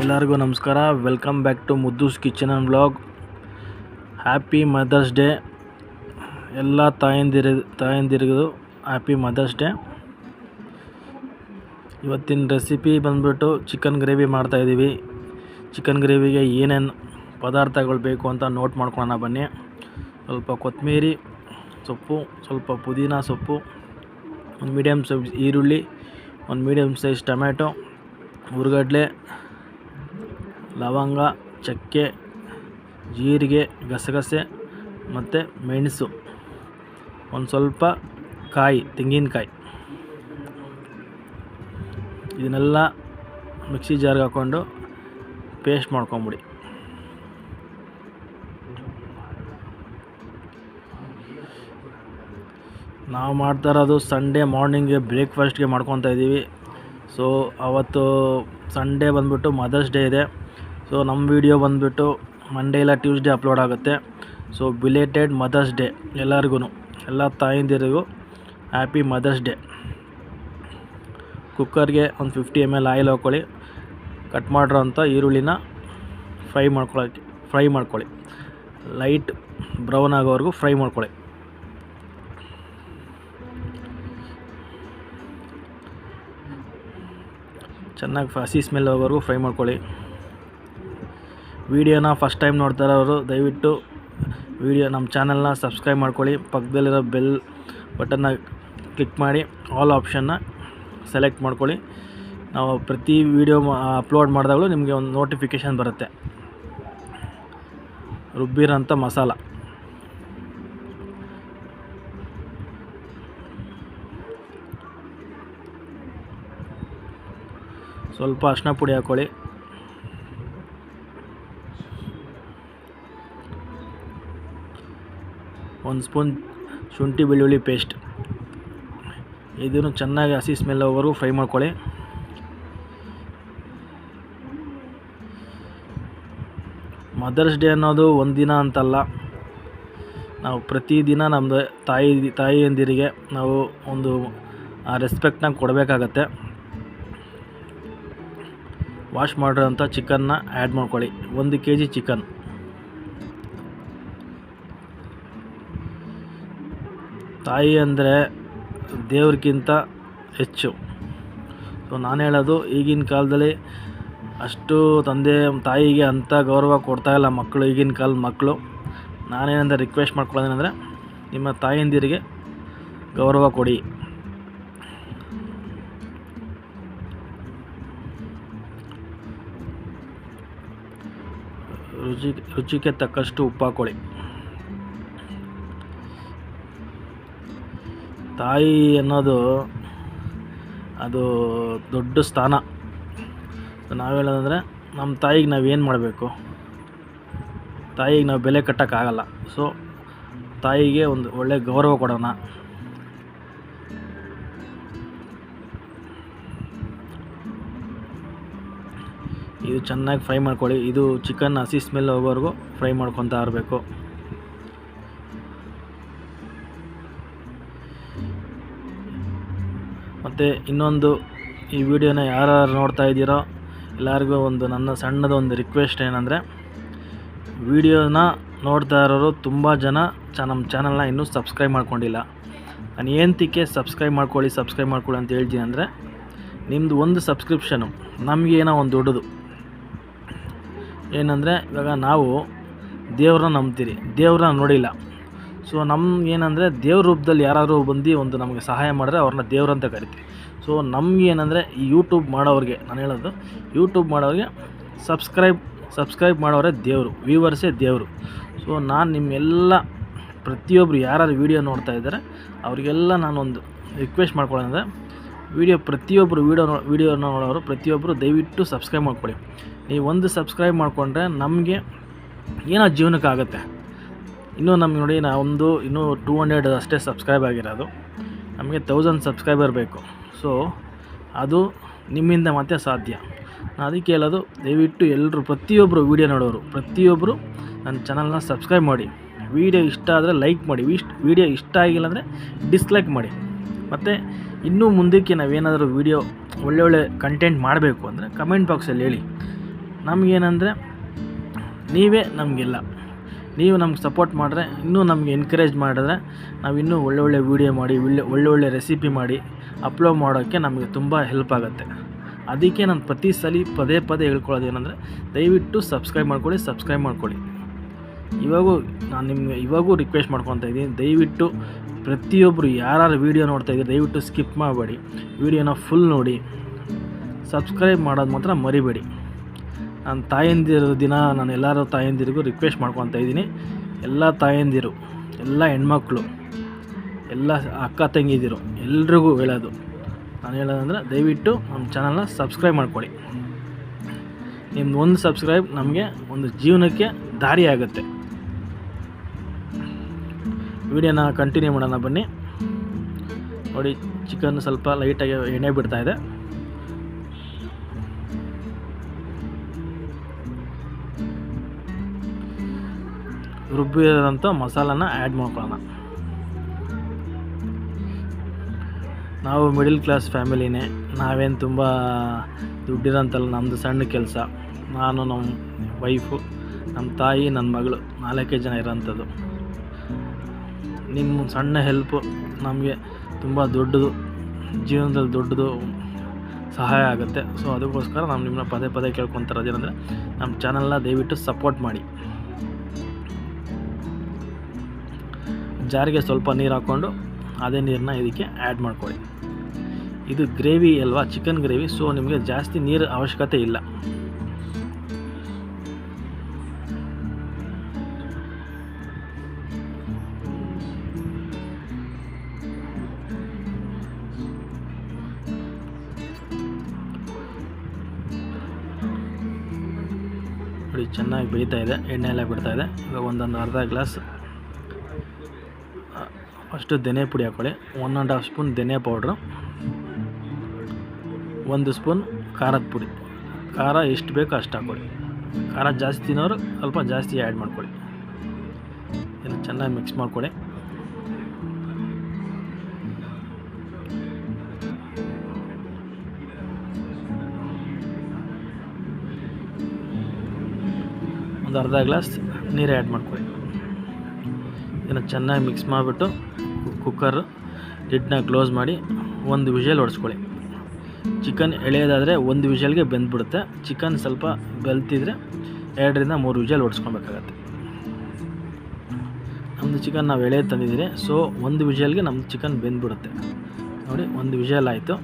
ಎಲ್ಲರಿಗೂ ನಮಸ್ಕಾರ. Welcome back to Muddu's kitchen and vlog. Happy mother's day ಎಲ್ಲ ತಾಯಂದಿರಿಗೂ ಹ್ಯಾಪಿ ಮದರ್ಸ್ ಡೇ. ಇವತ್ತಿನ ರೆಸಿಪಿ ಬಂದ್ಬಿಟ್ಟು ಚಿಕನ್ ಗ್ರೇವಿ ಮಾಡ್ತಾಯಿದ್ದೀವಿ. ಚಿಕನ್ ಗ್ರೇವಿಗೆ ಏನೇನು ಪದಾರ್ಥಗಳು ಬೇಕು ಅಂತ ನೋಟ್ ಮಾಡ್ಕೊಳ್ಳೋಣ ಬನ್ನಿ. ಸ್ವಲ್ಪ ಕೊತ್ತಂಬರಿ ಸೊಪ್ಪು, ಸ್ವಲ್ಪ ಪುದೀನ ಸೊಪ್ಪು, ಒಂದು ಮೀಡಿಯಮ್ ಸೈಜ್ ಈರುಳ್ಳಿ, ಒಂದು ಮೀಡಿಯಮ್ ಸೈಜ್ ಟೊಮ್ಯಾಟೊ, ಹುರ್ಗಡ್ಲೆ, ಲವಂಗ, ಚಕ್ಕೆ, ಜೀರಿಗೆ, ಗಸಗಸೆ ಮತ್ತು ಮೆಣಸು, ಒಂದು ಸ್ವಲ್ಪ ತೆಂಗಿನಕಾಯಿ. ಇದನ್ನೆಲ್ಲ ಮಿಕ್ಸಿ ಜಾರ್ಗೆ ಹಾಕ್ಕೊಂಡು ಪೇಸ್ಟ್ ಮಾಡ್ಕೊಂಬಿಡಿ. ನಾವು ಮಾಡ್ತಾ ಇರೋದು ಸಂಡೇ ಮಾರ್ನಿಂಗ್ಗೆ ಬ್ರೇಕ್ಫಾಸ್ಟ್ಗೆ ಮಾಡ್ಕೊತಾ ಇದ್ದೀವಿ. ಸೊ ಅವತ್ತು ಸಂಡೇ ಬಂದ್ಬಿಟ್ಟು ಮದರ್ಸ್ ಡೇ ಇದೆ. ಸೊ ನಮ್ಮ ವಿಡಿಯೋ ಬಂದುಬಿಟ್ಟು ಮಂಡೇ ಇಲ್ಲ ಟ್ಯೂಸ್ಡೇ ಅಪ್ಲೋಡ್ ಆಗುತ್ತೆ. ಸೊ ಬಿಲೇಟೆಡ್ ಮದರ್ಸ್ ಡೇ ಎಲ್ಲರಿಗೂ, ಎಲ್ಲ ತಾಯಂದಿರಿಗೂ ಹ್ಯಾಪಿ ಮದರ್ಸ್ ಡೇ. ಕುಕ್ಕರ್ಗೆ ಒಂದು 50 ml ಆಯಿಲ್ ಹಾಕ್ಕೊಳ್ಳಿ. ಕಟ್ ಮಾಡಿರೋಂಥ ಈರುಳ್ಳಿನ ಫ್ರೈ ಮಾಡ್ಕೊಳ್ಳಿ. ಲೈಟ್ ಬ್ರೌನ್ ಆಗೋವರೆಗೂ ಫ್ರೈ ಮಾಡ್ಕೊಳ್ಳಿ. ಚೆನ್ನಾಗಿ ಹಸಿ ಸ್ಮೆಲ್ ಹೋಗೋವರೆಗೂ ಫ್ರೈ ಮಾಡ್ಕೊಳ್ಳಿ. ವಿಡಿಯೋನ ಫಸ್ಟ್ ಟೈಮ್ ನೋಡ್ತಾ ಇರೋರು ದಯವಿಟ್ಟು ನಮ್ಮ ಚಾನಲ್ನ ಸಬ್ಸ್ಕ್ರೈಬ್ ಮಾಡ್ಕೊಳ್ಳಿ. ಪಕ್ಕದಲ್ಲಿರೋ ಬೆಲ್ ಬಟನ್ನ ಕ್ಲಿಕ್ ಮಾಡಿ ಆಲ್ ಆಪ್ಷನ್ನ ಸೆಲೆಕ್ಟ್ ಮಾಡ್ಕೊಳ್ಳಿ. ನಾವು ಪ್ರತಿ ವಿಡಿಯೋ ಅಪ್ಲೋಡ್ ಮಾಡಿದಾಗಲೂ ನಿಮಗೆ ಒಂದು ನೋಟಿಫಿಕೇಷನ್ ಬರುತ್ತೆ. ರುಬ್ಬಿರೋಂಥ ಮಸಾಲ, ಸ್ವಲ್ಪ ಅರಿಶಿನ ಪುಡಿ ಹಾಕ್ಕೊಳ್ಳಿ. ಒಂದು ಸ್ಪೂನ್ ಶುಂಠಿ ಬೆಳ್ಳುಳ್ಳಿ ಪೇಸ್ಟ್. ಇದನ್ನು ಚೆನ್ನಾಗಿ ಹಸಿ ಸ್ಮೆಲ್ ಹೋಗೋವರೆಗೂ ಫ್ರೈ ಮಾಡ್ಕೊಳ್ಳಿ. ಮದರ್ಸ್ ಡೇ ಅನ್ನೋದು ಒಂದು ದಿನ ಅಂತಲ್ಲ, ನಾವು ಪ್ರತಿದಿನ ನಮ್ಮದು ತಾಯಿಯಂದಿರಿಗೆ ನಾವು ಒಂದು ರೆಸ್ಪೆಕ್ಟ್ನ ಕೊಡಬೇಕಾಗತ್ತೆ. ವಾಶ್ ಮಾಡಿರೋಂಥ ಚಿಕನ್ನ ಆ್ಯಡ್ ಮಾಡ್ಕೊಳ್ಳಿ. 1 kg ಚಿಕನ್. ತಾಯಿ ಅಂದರೆ ದೇವ್ರಿಗಿಂತ ಹೆಚ್ಚು. ಸೊ ನಾನು ಹೇಳೋದು, ಈಗಿನ ಕಾಲದಲ್ಲಿ ಅಷ್ಟು ತಾಯಿಗೆ ಅಂಥ ಗೌರವ ಕೊಡ್ತಾಯಿಲ್ಲ ಮಕ್ಕಳು, ಈಗಿನ ಕಾಲದ ಮಕ್ಕಳು. ನಾನೇನಂದರೆ ರಿಕ್ವೆಸ್ಟ್ ಮಾಡ್ಕೊಳ್ಳೋದೇನೆಂದರೆ, ನಿಮ್ಮ ತಾಯಂದಿರಿಗೆ ಗೌರವ ಕೊಡಿ. ರುಚಿಗೆ ತಕ್ಕಷ್ಟು ಉಪ್ಪು ಹಾಕ್ಕೊಳ್ಳಿ. ತಾಯಿ ಅನ್ನೋದು ಅದು ದೊಡ್ಡ ಸ್ಥಾನ. ನಾವು ಹೇಳೋದಂದರೆ, ನಮ್ಮ ತಾಯಿಗೆ ನಾವೇನು ಮಾಡಬೇಕು, ತಾಯಿಗೆ ನಾವು ಬೆಲೆ ಕಟ್ಟೋಕ್ಕಾಗಲ್ಲ. ಸೊ ತಾಯಿಗೆ ಒಂದು ಒಳ್ಳೆಯ ಗೌರವ ಕೊಡೋಣ. ಇದು ಚೆನ್ನಾಗಿ ಫ್ರೈ ಮಾಡ್ಕೊಳ್ಳಿ. ಇದು ಚಿಕನ್ ಹಸಿ ಸ್ಮೆಲ್ ಹೋಗೋವರೆಗೂ ಫ್ರೈ ಮಾಡ್ಕೊತಾ ಇರಬೇಕು. ಮತ್ತು ಇನ್ನೊಂದು, ಈ ವಿಡಿಯೋನ ಯಾರು ನೋಡ್ತಾ ಇದ್ದೀರೋ ಎಲ್ಲರಿಗೂ ನನ್ನ ಸಣ್ಣದೊಂದು ರಿಕ್ವೆಸ್ಟ್ ಏನಂದರೆ, ವಿಡಿಯೋನ ನೋಡ್ತಾ ಇರೋರು ತುಂಬ ಜನ ನಮ್ಮ ಚಾನಲ್ನ ಇನ್ನೂ ಸಬ್ಸ್ಕ್ರೈಬ್ ಮಾಡ್ಕೊಂಡಿಲ್ಲ. ನಾನು ಏನಕ್ಕೆ ಸಬ್ಸ್ಕ್ರೈಬ್ ಮಾಡ್ಕೊಳ್ಳಿ ಅಂತ ಹೇಳ್ತೀನಿ ಅಂದರೆ, ನಿಮ್ಮದು ಒಂದು ಸಬ್ಸ್ಕ್ರಿಪ್ಷನು ನಮಗೇನೋ ಒಂದು ದೊಡ್ಡದು. ಏನಂದರೆ, ಇವಾಗ ನಾವು ದೇವ್ರನ್ನ ನಂಬ್ತೀರಿ, ದೇವ್ರನ್ನ ನೋಡಿಲ್ಲ. ಸೊ ನಮ್ಗೇನಂದರೆ, ದೇವ್ರ ರೂಪದಲ್ಲಿ ಯಾರಾದರೂ ಬಂದು ನಮಗೆ ಸಹಾಯ ಮಾಡಿದ್ರೆ ಅವ್ರನ್ನ ದೇವ್ರಂತ ಕರಿತೀವಿ. ಸೊ ನಮಗೇನಂದರೆ, ಈ ಯೂಟ್ಯೂಬ್ ಮಾಡೋರಿಗೆ ನಾನು ಹೇಳೋದು, ಯೂಟ್ಯೂಬ್ ಮಾಡೋರಿಗೆ ಸಬ್ಸ್ಕ್ರೈಬ್ ಮಾಡೋರೇ ದೇವರು, ವ್ಯೂವರ್ಸೇ ದೇವರು. ಸೊ ನಾನು ನಿಮ್ಮೆಲ್ಲ ಪ್ರತಿಯೊಬ್ಬರು ಯಾರು ವೀಡಿಯೋ ನೋಡ್ತಾ ಇದ್ದಾರೆ ಅವರಿಗೆಲ್ಲ ನಾನೊಂದು ರಿಕ್ವೆಸ್ಟ್ ಮಾಡ್ಕೊಳ್ಳೋದಂದರೆ, ಪ್ರತಿಯೊಬ್ಬರು ವೀಡಿಯೋ ನೋಡೋರು ಪ್ರತಿಯೊಬ್ಬರು ದಯವಿಟ್ಟು ಸಬ್ಸ್ಕ್ರೈಬ್ ಮಾಡ್ಕೊಳ್ಳಿ. ನೀವು ಒಂದು ಸಬ್ಸ್ಕ್ರೈಬ್ ಮಾಡಿಕೊಂಡ್ರೆ ನಮಗೆ ಏನೋ ಜೀವನಕ್ಕಾಗುತ್ತೆ. ಇನ್ನೂ ನಮಗೆ ನೋಡಿ, ಇನ್ನೂ 200 ಅಷ್ಟೇ ಸಬ್ಸ್ಕ್ರೈಬ್ ಆಗಿರೋದು. ನಮಗೆ 1000 ಸಬ್ಸ್ಕ್ರೈಬರ್ ಬೇಕು. ಸೊ ಅದು ನಿಮ್ಮಿಂದ ಮತ್ತೆ ಸಾಧ್ಯ. ನಾನು ಅದಕ್ಕೆ ಹೇಳೋದು, ದಯವಿಟ್ಟು ಎಲ್ಲರೂ ಪ್ರತಿಯೊಬ್ಬರು ವೀಡಿಯೋ ನೋಡೋರು ಪ್ರತಿಯೊಬ್ಬರು ನನ್ನ ಚಾನಲ್ನ ಸಬ್ಸ್ಕ್ರೈಬ್ ಮಾಡಿ. ವೀಡಿಯೋ ಇಷ್ಟ ಆದರೆ ಲೈಕ್ ಮಾಡಿ, ವೀಡಿಯೋ ಇಷ್ಟ ಆಗಿಲ್ಲ ಅಂದರೆ ಡಿಸ್ಲೈಕ್ ಮಾಡಿ. ಮತ್ತು ಇನ್ನೂ ಮುಂದಕ್ಕೆ ನಾವೇನಾದರೂ ವೀಡಿಯೋ ಒಳ್ಳೆ ಕಂಟೆಂಟ್ ಮಾಡಬೇಕು ಅಂದರೆ ಕಮೆಂಟ್ ಬಾಕ್ಸಲ್ಲಿ ಹೇಳಿ. ನಮಗೇನೆಂದರೆ ನೀವೇ ನಮಗೆಲ್ಲ. ನೀವು ನಮ್ಗೆ ಸಪೋರ್ಟ್ ಮಾಡಿದ್ರೆ, ಇನ್ನೂ ನಮಗೆ ಎನ್ಕರೇಜ್ ಮಾಡಿದ್ರೆ ನಾವು ಇನ್ನೂ ಒಳ್ಳೊಳ್ಳೆ ವೀಡಿಯೋ ಮಾಡಿ ಒಳ್ಳೊಳ್ಳೆ ರೆಸಿಪಿ ಮಾಡಿ ಅಪ್ಲೋಡ್ ಮಾಡೋಕ್ಕೆ ನಮಗೆ ತುಂಬ ಹೆಲ್ಪ್ ಆಗುತ್ತೆ. ಅದಕ್ಕೆ ನಾನು ಪ್ರತಿ ಸಲ ಪದೇ ಹೇಳ್ಕೊಳ್ಳೋದು ಏನಂದರೆ, ದಯವಿಟ್ಟು ಸಬ್ಸ್ಕ್ರೈಬ್ ಮಾಡ್ಕೊಳ್ಳಿ. ಇವಾಗೂ ರಿಕ್ವೆಸ್ಟ್ ಮಾಡ್ಕೊತಾ ಇದ್ದೀನಿ, ದಯವಿಟ್ಟು ಪ್ರತಿಯೊಬ್ಬರು ಯಾರು ವೀಡಿಯೋ ನೋಡ್ತಾಯಿದ್ದೀರಿ ದಯವಿಟ್ಟು ಸ್ಕಿಪ್ ಮಾಡಬೇಡಿ, ವೀಡಿಯೋನ ಫುಲ್ ನೋಡಿ, ಸಬ್ಸ್ಕ್ರೈಬ್ ಮಾಡೋದು ಮಾತ್ರ ಮರಿಬೇಡಿ. ನಾನು ತಾಯಂದಿರ ದಿನ ನಾನು ಎಲ್ಲರೂ ತಾಯಂದಿರಿಗೂ ರಿಕ್ವೆಸ್ಟ್ ಮಾಡ್ಕೊತಾ ಇದ್ದೀನಿ. ಎಲ್ಲ ತಾಯಂದಿರು, ಎಲ್ಲ ಹೆಣ್ಮಕ್ಳು, ಎಲ್ಲ ಅಕ್ಕ ತಂಗಿದಿರು ಎಲ್ರಿಗೂ ಹೇಳೋದು, ನಾನು ಹೇಳೋದಂದರೆ ದಯವಿಟ್ಟು ನಮ್ಮ ಚಾನಲ್ನ ಸಬ್ಸ್ಕ್ರೈಬ್ ಮಾಡ್ಕೊಳ್ಳಿ. ನಿಮ್ಮದು ಒಂದು ಸಬ್ಸ್ಕ್ರೈಬ್ ನಮಗೆ ಒಂದು ಜೀವನಕ್ಕೆ ದಾರಿ ಆಗುತ್ತೆ. ವಿಡಿಯೋನ ಕಂಟಿನ್ಯೂ ಮಾಡೋಣ ಬನ್ನಿ. ನೋಡಿ, ಚಿಕನ್ ಸ್ವಲ್ಪ ಲೈಟಾಗಿ ಎಣ್ಣೆ ಬಿಡ್ತಾಯಿದೆ. ರುಬ್ಬಿರೋಂಥ ಮಸಾಲಾನ ಆ್ಯಡ್ ಮಾಡ್ಕೊಳ್ಳೋಣ. ನಾವು ಮಿಡಲ್ ಕ್ಲಾಸ್ ಫ್ಯಾಮಿಲಿನೇ, ನಾವೇನು ತುಂಬ ದುಡ್ಡಿರೋಂಥಲ್ಲ. ನಮ್ಮದು ಸಣ್ಣ ಕೆಲಸ. ನಾನು, ನಮ್ಮ ವೈಫು, ನಮ್ಮ ತಾಯಿ, ನನ್ನ ಮಗಳು, 4 ಜನ ಇರೋಂಥದ್ದು. ನಿಮ್ಮ ಸಣ್ಣ ಹೆಲ್ಪು ನಮಗೆ ತುಂಬ ದೊಡ್ಡದು, ಜೀವನದಲ್ಲಿ ದೊಡ್ಡದು ಸಹಾಯ ಆಗುತ್ತೆ. ಸೊ ಅದಕ್ಕೋಸ್ಕರ ನಾನು ನಿಮ್ಮನ್ನ ಪದೇ ಕೇಳ್ಕೊತಿರೋದೇನೆಂದರೆ, ನಮ್ಮ ಚಾನಲ್ನ ದಯವಿಟ್ಟು ಸಪೋರ್ಟ್ ಮಾಡಿ. ಜಾರಿಗೆ ಸ್ವಲ್ಪ ನೀರು ಹಾಕ್ಕೊಂಡು ಅದೇ ನೀರನ್ನ ಇದಕ್ಕೆ ಆ್ಯಡ್ ಮಾಡ್ಕೊಳ್ಳಿ. ಇದು ಗ್ರೇವಿ ಅಲ್ವಾ, ಚಿಕನ್ ಗ್ರೇವಿ, ಸೊ ನಿಮಗೆ ಜಾಸ್ತಿ ನೀರು ಅವಶ್ಯಕತೆ ಇಲ್ಲ. ನೋಡಿ, ಚೆನ್ನಾಗಿ ಬೇಯ್ತಾ ಇದೆ, ಎಣ್ಣೆ ಎಲ್ಲ ಬಿಡ್ತಾಯಿದೆ. ಇವಾಗ ಒಂದೊಂದು ಅರ್ಧ ಗ್ಲಾಸ್ ಫಸ್ಟು ಧನಿಯಾ ಪುಡಿ ಹಾಕ್ಕೊಳ್ಳಿ. 1.5 ಸ್ಪೂನ್ ಧನಿಯಾ ಪೌಡ್ರು, 1 ಸ್ಪೂನ್ ಖಾರದ ಪುಡಿ. ಖಾರ ಎಷ್ಟು ಬೇಕೋ ಅಷ್ಟು ಹಾಕ್ಕೊಳ್ಳಿ. ಖಾರ ಜಾಸ್ತಿ ತಿನ್ನೋರು ಸ್ವಲ್ಪ ಜಾಸ್ತಿ ಆ್ಯಡ್ ಮಾಡ್ಕೊಳ್ಳಿ. ಎಲ್ಲ ಚೆನ್ನಾಗಿ ಮಿಕ್ಸ್ ಮಾಡ್ಕೊಳ್ಳಿ. ಒಂದು ಅರ್ಧ ಗ್ಲಾಸ್ ನೀರು ಆ್ಯಡ್ ಮಾಡ್ಕೊಳ್ಳಿ. ಇದನ್ನು ಚೆನ್ನಾಗಿ ಮಿಕ್ಸ್ ಮಾಡಿಬಿಟ್ಟು ಕುಕ್ಕರ್ ಲಿಡ್ನ ಕ್ಲೋಸ್ ಮಾಡಿ 1 ವಿಷಲ್ ಹೊಡೆಸ್ಕೊಳ್ಳಿ. ಚಿಕನ್ ಎಳೆಯೋದಾದರೆ 1 ವಿಷಲ್ಗೆ ಬೆಂದ್ಬಿಡುತ್ತೆ. ಚಿಕನ್ ಸ್ವಲ್ಪ ಬೆಲ್ತಿದ್ರೆ 2ರಿಂದ 3 ವಿಷಲ್ ಹೊಡೆಸ್ಕೊಬೇಕಾಗತ್ತೆ. ನಮ್ಮದು ಚಿಕನ್ ನಾವು ಎಳೆಯೋದು ತಂದಿದ್ದೀರಿ, ಸೊ 1 ವಿಷಲ್ಗೆ ನಮ್ಮ ಚಿಕನ್ ಬೆಂದ್ಬಿಡುತ್ತೆ. ನೋಡಿ, 1 ವಿಷಲ್ ಆಯಿತು.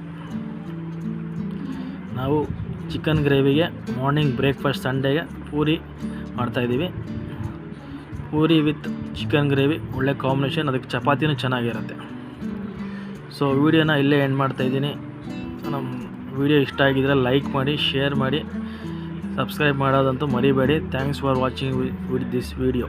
ನಾವು ಚಿಕನ್ ಗ್ರೇವಿಗೆ ಮಾರ್ನಿಂಗ್ ಬ್ರೇಕ್ಫಾಸ್ಟ್ ಸಂಡೇಗೆ ಪೂರಿ ಮಾಡ್ತಾಯಿದ್ದೀವಿ. ಪೂರಿ ವಿತ್ ಚಿಕನ್ ಗ್ರೇವಿ ಒಳ್ಳೆ ಕಾಂಬಿನೇಷನ್, ಅದಕ್ಕೆ ಚಪಾತಿನೂ ಚೆನ್ನಾಗಿರುತ್ತೆ. ಸೊ ವಿಡಿಯೋನ ಇಲ್ಲೇ ಎಂಡ್ ಮಾಡ್ತಾಯಿದ್ದೀನಿ. ನಮ್ಮ ವಿಡಿಯೋ ಇಷ್ಟ ಆಗಿದ್ರೆ ಲೈಕ್ ಮಾಡಿ, ಶೇರ್ ಮಾಡಿ, ಸಬ್ಸ್ಕ್ರೈಬ್ ಮಾಡೋದಂತೂ ಮರಿಬೇಡಿ. Thanks for watching with this video.